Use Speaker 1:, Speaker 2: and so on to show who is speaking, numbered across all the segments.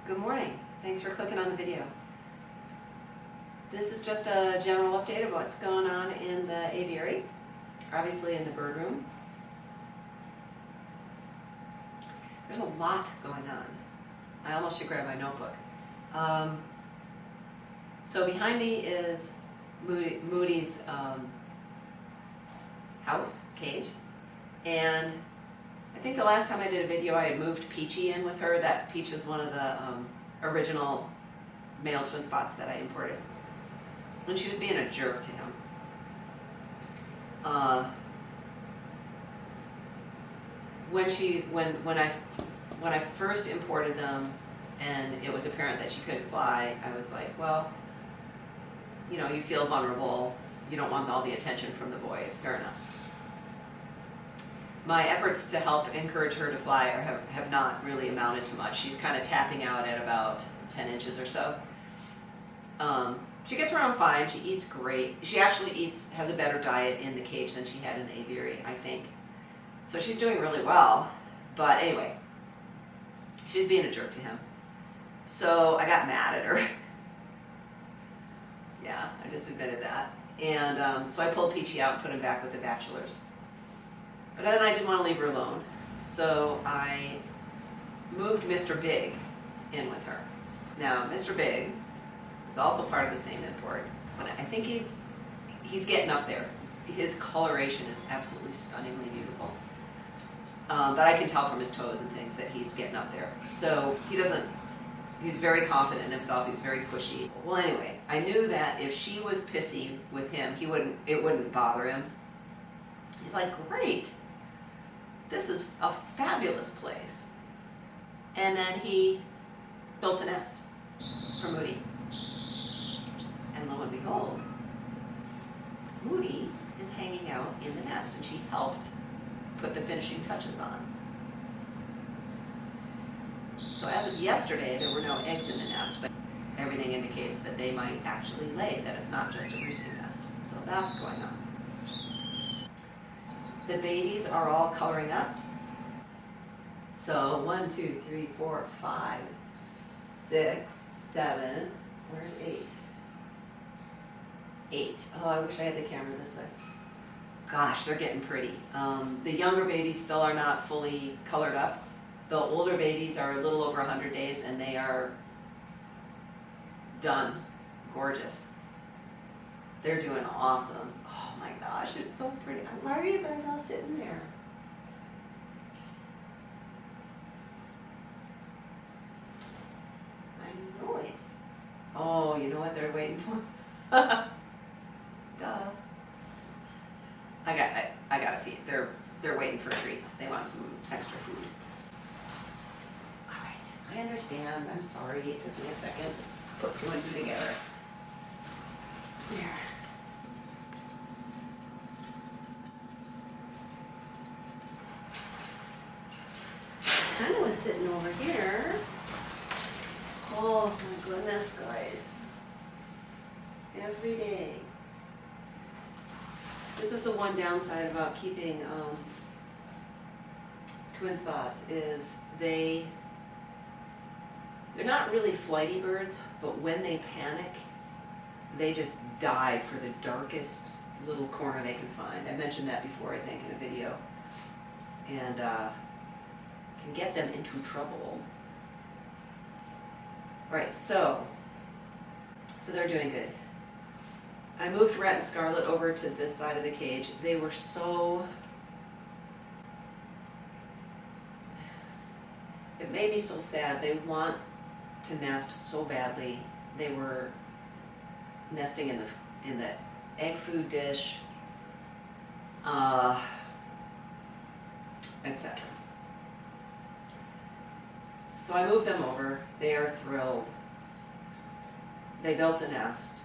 Speaker 1: Good morning. Thanks for clicking on the video. This is just a general update of what's going on in the aviary, obviously in the bird room. There's a lot going on. I almost should grab my notebook. So behind me is Moody's house, cage, and I think the last time I did a video I had moved Peachy in with her. That Peach is one of the original male twin spots that I imported. And she was being a jerk to him. When I first imported them and it was apparent that she couldn't fly, I was like, well, you know, you feel vulnerable, you don't want all the attention from the boys, fair enough. My efforts to help encourage her to fly have not really amounted to much. She's kind of tapping out at about 10 inches or so. She gets around fine, she eats great. She actually has a better diet in the cage than she had in the aviary, I think. So she's doing really well, but anyway, she's being a jerk to him. So I got mad at her. Yeah, I just admitted that. And so I pulled Peachy out and put him back with the bachelors. But then I didn't want to leave her alone, so I moved Mr. Big in with her. Now, Mr. Big is also part of the same import, but I think he's getting up there. His coloration is absolutely stunningly beautiful. But I can tell from his toes and things that he's getting up there. So he's very confident in himself, he's very pushy. Well, anyway, I knew that if she was pissy with him, it wouldn't bother him. He's like, great, this is a fabulous place. And then he built a nest for Moody. And lo and behold, Moody is hanging out in the nest, and she helped put the finishing touches on. So as of yesterday, there were no eggs in the nest, but everything indicates that they might actually lay, that it's not just a roosting nest. So that's going on. The babies are all coloring up. So 1, 2, 3, 4, 5, 6, 7, where's 8? 8. Oh, I wish I had the camera this way. Gosh, they're getting pretty. The younger babies still are not fully colored up. The older babies are a little over 100 days and they are done. Gorgeous. They're doing awesome. Oh my gosh, it's so pretty. Why are you guys all sitting there? I know it. Oh, you know what they're waiting for? Duh. I gotta feed. They're waiting for treats. They want some extra food. All right, I understand. I'm sorry. It took me a second to put 2 and 2 together. There. Kind of was sitting over here. Oh my goodness, guys. Every day. This is the one downside about keeping twin spots is they're not really flighty birds, but when they panic, they just dive for the darkest little corner they can find. I mentioned that before, I think, in a video. And can get them into trouble. Right, so they're doing good. I moved Rat and Scarlet over to this side of the cage. They were so... It made me so sad. They want to nest so badly. They were nesting in the egg food dish, etc. So I moved them over. They are thrilled. They built a nest.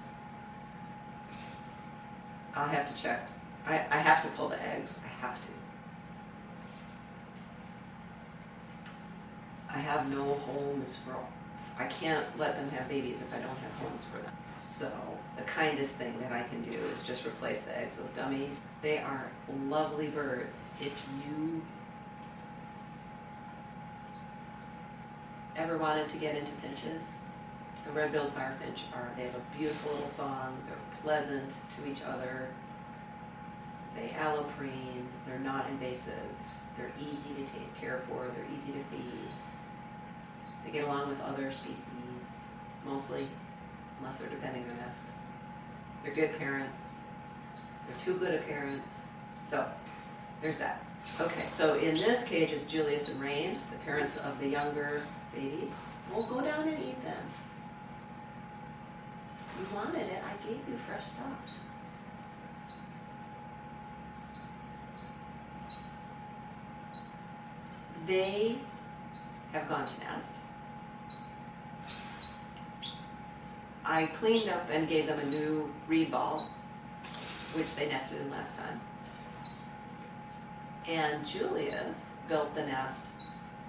Speaker 1: I'll have to check. I have to pull the eggs. I have to. I have no homes for... I can't let them have babies if I don't have homes for them. So the kindest thing that I can do is just replace the eggs with dummies. They are lovely birds. If you ever wanted to get into finches, the red-billed firefinch they have a beautiful little song, they're pleasant to each other, they alloprene, they're not invasive, they're easy to take care for, they're easy to feed, they get along with other species, mostly, unless they're defending their nest. They're good parents, they're too good a parents, so there's that. Okay, so in this cage is Julius and Rain, the parents of the younger babies. We'll go down and eat them. You wanted it, I gave you fresh stuff. They have gone to nest. I cleaned up and gave them a new reed ball, which they nested in last time. And Julius built the nest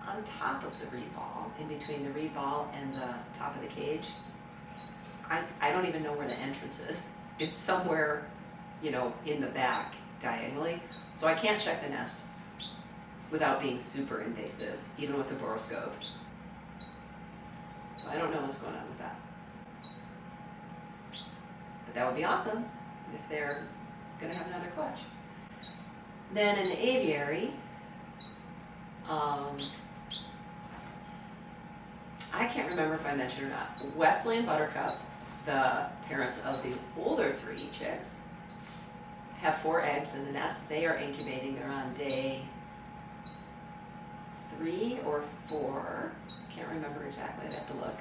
Speaker 1: on top of the reed ball, in between the reed ball and the top of the cage. I don't even know where the entrance is. It's somewhere, you know, in the back diagonally. So I can't check the nest without being super invasive, even with the boroscope. So I don't know what's going on with that. But that would be awesome if they're going to have another clutch. Then in the aviary, I can't remember if I mentioned or not, Wesley and Buttercup, the parents of the older 3 chicks, have 4 eggs in the nest. They are incubating. They're on day 3 or 4. Can't remember exactly. I'd have to look.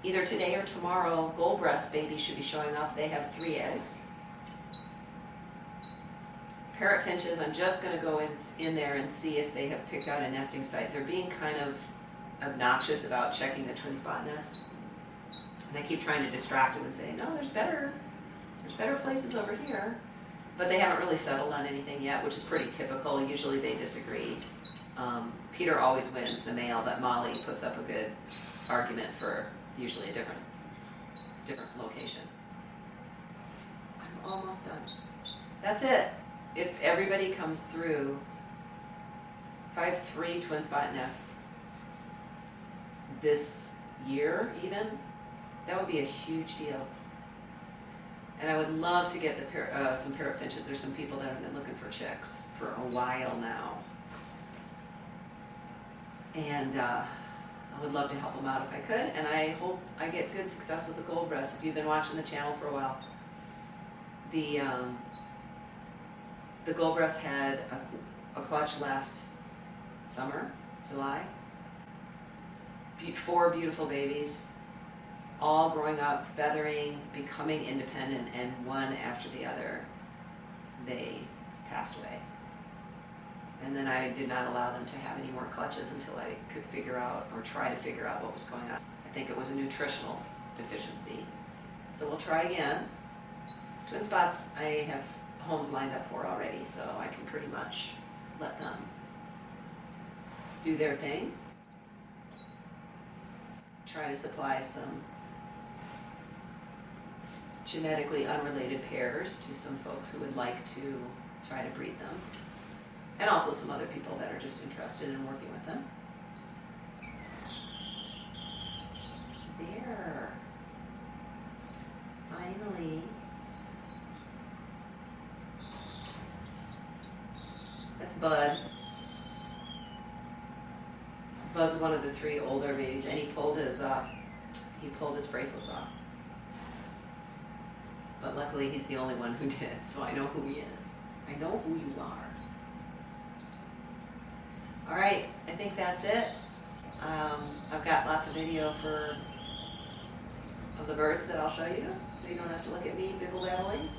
Speaker 1: Either today or tomorrow, gold breast babies should be showing up. They have 3 eggs. Parrot finches, I'm just going to go in there and see if they have picked out a nesting site. They're being kind of obnoxious about checking the twin spot nest. And I keep trying to distract them and say, no, there's better places over here. But they haven't really settled on anything yet, which is pretty typical. Usually they disagree. Peter always wins, the male, but Molly puts up a good argument for usually a different location. I'm almost done. That's it. If everybody comes through, if I have 3 twin spot nests this year even, that would be a huge deal. And I would love to get some parrot finches. There's some people that have been looking for chicks for a while now. And I would love to help them out if I could, and I hope I get good success with the gold breast. If you've been watching the channel for a while, the gold breast had a clutch last summer, July. 4 beautiful babies, all growing up, feathering, becoming independent, and one after the other, they passed away. And then I did not allow them to have any more clutches until I could figure out, or try to figure out what was going on. I think it was a nutritional deficiency. So we'll try again. Twin spots I have homes lined up for already, so I can pretty much let them do their thing. Try to supply some genetically unrelated pairs to some folks who would like to try to breed them. And also some other people that are just interested in working with them. There. Finally. That's Bud. Bud's one of the 3 older babies, and he pulled his bracelets off. But luckily he's the only one who did, so I know who he is. I know who you are. Alright, I think that's it. I've got lots of video of the birds that I'll show you, so you don't have to look at me bibble babbling.